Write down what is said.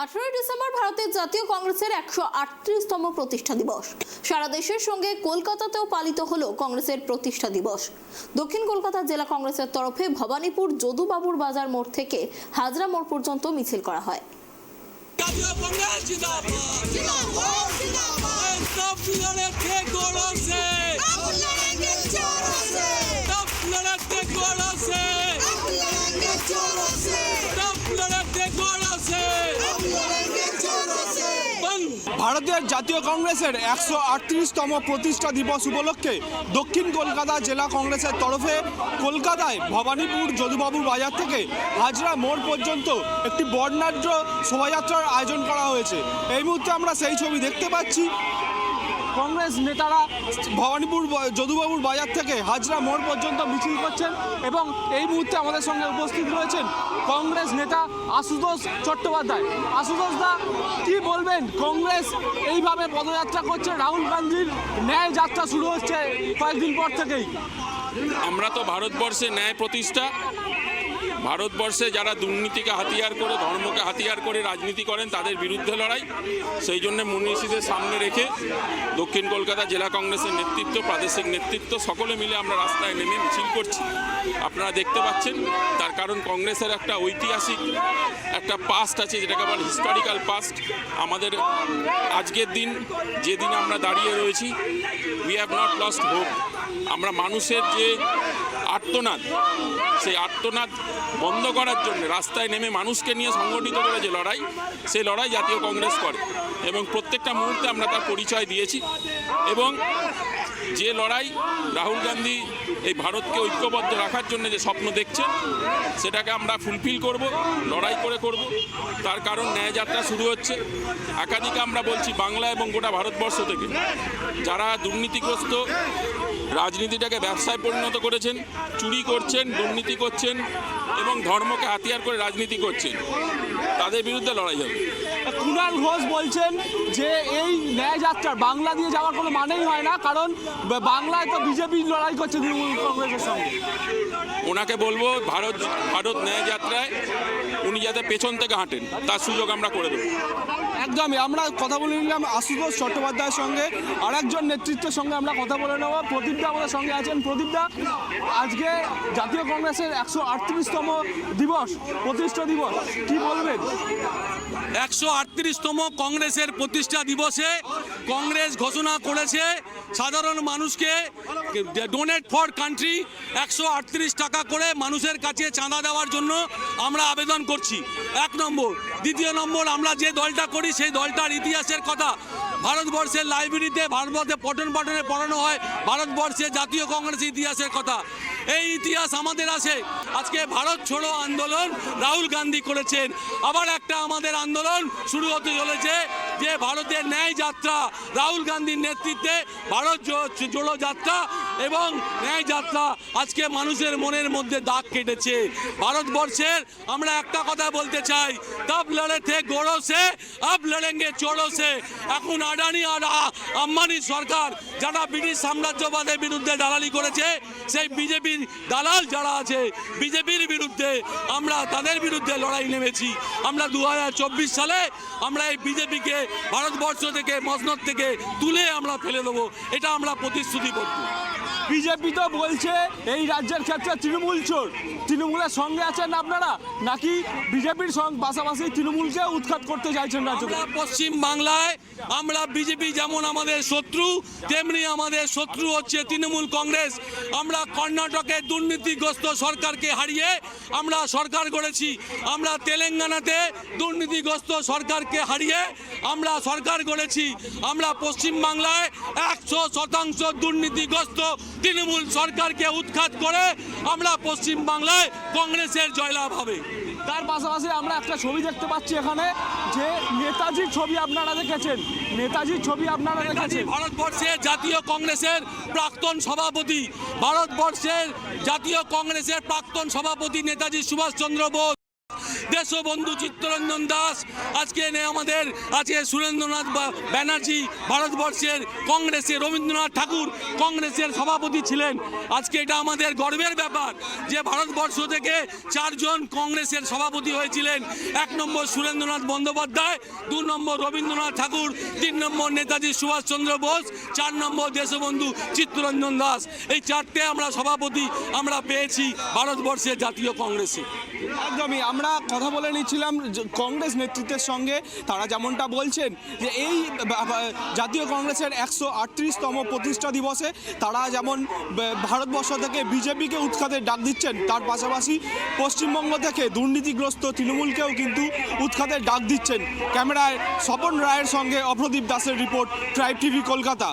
18 December ভারতের জাতীয় কংগ্রেসের 138তম প্রতিষ্ঠা দিবস। সারা দেশের সঙ্গে কলকাতাতেও পালিত হলো কংগ্রেসের প্রতিষ্ঠা দিবস। দক্ষিণ কলকাতা জেলা কংগ্রেসের তরফে ভবানীপুর যদুবাবুর বাজার মোড় থেকে হাজরা মোড় পর্যন্ত মিছিল করা হয়। ভারতের জাতীয় কংগ্রেসের 138তম প্রতিষ্ঠা দিবস উপলক্ষে দক্ষিণ কলকাতা জেলা কংগ্রেসের তরফে কলকাতায় ভবানীপুর যদুবাবুর বাজার থেকে হাজরা মোড় পর্যন্ত একটি বর্ণাঢ্য শোভাযাত্রার আয়োজন করা হয়েছে। এই মুহূর্তে আমরা সেই ছবি দেখতে পাচ্ছি। কংগ্রেস নেতারা ভবানীপুর যদুবাবুর বাজার থেকে হাজরা মোড় পর্যন্ত মিছিল করছেন এবং এই মুহূর্তে আমাদের সঙ্গে উপস্থিত রয়েছেন কংগ্রেস নেতা আশুতোষ চট্টোপাধ্যায়। আশুতোষ দা, কি বলবেন? কংগ্রেস এইভাবে পদযাত্রা করছে, রাহুল গান্ধীর ন্যায় যাত্রা শুরু হচ্ছে কয়েকদিন পর থেকেই। আমরা তো ভারতবর্ষে ন্যায় প্রতিষ্ঠা, ভারতবর্ষে যারা দুর্নীতিকে হাতিয়ার করে, ধর্মকে হাতিয়ার করে রাজনীতি করেন তাদের বিরুদ্ধে লড়াই। সেই জন্য মুন্সিদের সামনে রেখে দক্ষিণ কলকাতা জেলা কংগ্রেসের নেতৃত্ব, প্রাদেশিক নেতৃত্ব সকলে মিলে আমরা রাস্তায় নেমে মিছিল করছি। আপনারা দেখতে পাচ্ছেন, তার কারণ কংগ্রেসের একটা ঐতিহাসিক একটা পাস্ট আছে, যেটাকে বলে হিস্টোরিক্যাল পাস্ট। আমাদের আজকের দিন, যেদিন আমরা দাঁড়িয়ে রয়েছি, we have not lost hope. আমরা মানুষের যে আর্তনাদ, সেই আর্তনাদ বন্ধ করার জন্য রাস্তায় নেমে মানুষকে নিয়ে সংগঠিত করে যে লড়াই, সেই লড়াই জাতীয় কংগ্রেস করে এবং প্রত্যেকটা মুহূর্তে আমরা তার পরিচয় দিয়েছি। এবং যে লড়াই রাহুল গান্ধী এই ভারতকে ঐক্যবদ্ধ রাখার জন্য যে স্বপ্ন দেখছেন, সেটাকে আমরা ফুলফিল করব, লড়াই করে করব। তার কারণ ন্যায় যাত্রা শুরু হচ্ছে। একাধিক আমরা বলছি, বাংলা এবং গোটা ভারতবর্ষ থেকে যারা দুর্নীতিগ্রস্ত, রাজনীতিটাকে ব্যবসায় পরিণত করেছেন, চুরি করছেন, দুর্নীতি করছেন এবং ধর্মকে হাতিয়ার করে রাজনীতি করছেন, তাদের বিরুদ্ধে লড়াই হবে। কুণাল ঘোষ বলছেন যে এই ন্যায় যাত্রার বাংলা দিয়ে যাওয়ার কোনো মানেই হয় না, কারণ বাংলায় তো বিজেপি লড়াই করছে তৃণমূল কংগ্রেসের সঙ্গে। ওনাকে বলবো, ভারত ন্যায় যাত্রায় উনি যাতে পেছন থেকে হাঁটেন, তার সুযোগ আমরা করে দেবো। একদমই। আমরা কথা বলে নিলাম আশুতোষ চট্টোপাধ্যায়ের সঙ্গে, আরেকজন নেতৃত্বের সঙ্গে আমরা কথা বলে নেব। প্রদীপদা আমাদের সঙ্গে আছেন। প্রদীপদা, আজকে জাতীয় কংগ্রেসের 138তম দিবস, প্রতিষ্ঠা দিবস, কি বলবেন? 138তম কংগ্রেসের প্রতিষ্ঠা দিবসে কংগ্রেস ঘোষণা করেছে সাধারণ মানুষকে ডোনেট ফর কান্ট্রি 138 টাকা করে মানুষের কাছে চাঁদা দেওয়ার জন্য আমরা আবেদন করছি। 1 নম্বর। দ্বিতীয় নম্বর, আমরা যে দলটা করি সেই দলটার ইতিহাসের কথা ভারতবর্ষের লাইব্রেরিতে, ভারতবর্ষে পঠন পাঠনে পড়ানো হয় ভারতবর্ষের জাতীয় কংগ্রেসের ইতিহাসের কথা। এই ইতিহাস আমাদের আছে। আজকে ভারত ছোড়ো আন্দোলন রাহুল গান্ধী করেছেন, আবার একটা আমাদের আন্দোলন শুরু হতে চলেছে যে ভারতের ন্যায় যাত্রা, রাহুল গান্ধীর নেতৃত্বে ভারত জোড়ো যাত্রা এবং ন্যায় যাত্রা আজকে মানুষের মনের মধ্যে দাগ কেটেছে। ভারতবর্ষের আমরা একটা কথা বলতে চাই, তব লড়ে থে গোড়ো সে, আব লড়েঙ্গে চোড়ো সে। এখন আদানি আর আম্বানি সরকার যারা ব্রিটিশ সাম্রাজ্যবাদের বিরুদ্ধে দালালি করেছে, সেই বিজেপির দালাল যারা আছে বিজেপির বিরুদ্ধে, আমরা তাদের বিরুদ্ধে লড়াই নেমেছি। আমরা 2024 সালে আমরা এই বিজেপিকে ভারতবর্ষ থেকে, মসনদ থেকে তুলে আমরা ফেলে দেবো, এটা আমরা প্রতিশ্রুতিবদ্ধ। বিজেপি তো বলছে এই রাজ্যের ক্ষেত্রে তৃণমূল চোর। তৃণমূলের সঙ্গে আছেন আপনারা, নাকি বিজেপির পাশাপাশি তৃণমূলকে উৎখাত করতে চাইছেন রাজ্যে? পশ্চিম বাংলায় আমরা বিজেপি যেমন আমাদের শত্রু, তেমনি আমাদের শত্রু হচ্ছে তৃণমূল কংগ্রেস। আমরা কর্ণাটকের দুর্নীতিগ্রস্ত সরকারকে হারিয়ে আমরা সরকার গড়েছি। আমরা তেলেঙ্গানাতে দুর্নীতিগ্রস্ত সরকারকে হারিয়ে আমরা সরকার গড়েছি। আমরা পশ্চিম বাংলায় 100% দুর্নীতিগ্রস্ত তৃণমূল সরকারকে উৎখাত করে আমরা পশ্চিম বাংলায় কংগ্রেসের জয়লাভ হবে। তার পাশাপাশি আমরা একটা ছবি দেখতে পাচ্ছি এখানে, যে নেতাজির ছবি আপনারা দেখেছেন। নেতাজির ছবি আপনারা দেখেছেন। ভারতবর্ষের জাতীয় কংগ্রেসের প্রাক্তন সভাপতি, ভারতবর্ষের জাতীয় কংগ্রেসের প্রাক্তন সভাপতি নেতাজি সুভাষচন্দ্র বোস দেশবন্ধু চিত্তরঞ্জন দাস, আজকে আমাদের আছে সুরেন্দ্রনাথ ব্যানার্জি, ভারতবর্ষের কংগ্রেসের রবীন্দ্রনাথ ঠাকুর কংগ্রেসের সভাপতি ছিলেন। আজকে এটা আমাদের গর্বের ব্যাপার যে ভারতবর্ষ থেকে 4 জন কংগ্রেসের সভাপতি হয়েছিলেন। 1 নম্বর সুরেন্দ্রনাথ বন্দ্যোপাধ্যায়, 2 নম্বর রবীন্দ্রনাথ ঠাকুর, 3 নম্বর নেতাজি সুভাষচন্দ্র বোস, 4 নম্বর দেশবন্ধু চিত্তরঞ্জন দাস। এই 4টে আমরা সভাপতি আমরা পেয়েছি ভারতবর্ষের জাতীয় কংগ্রেসে। একদমই আমরা কথা বলে নিচ্ছিলাম কংগ্রেস নেতৃত্বের সঙ্গে। তারা যেমনটা বলছেন যে এই জাতীয় কংগ্রেসের 138তম প্রতিষ্ঠা দিবসে তারা যেমন ভারতবর্ষ থেকে বিজেপিকে উৎখাতের ডাক দিচ্ছেন, তার পাশাপাশি পশ্চিমবঙ্গ থেকে দুর্নীতিগ্রস্ত তৃণমূলকেও কিন্তু উৎখাতের ডাক দিচ্ছেন। ক্যামেরায় স্বপন রায়ের সঙ্গে অপ্রদীপ দাসের রিপোর্ট, ট্রাইব টিভি, কলকাতা।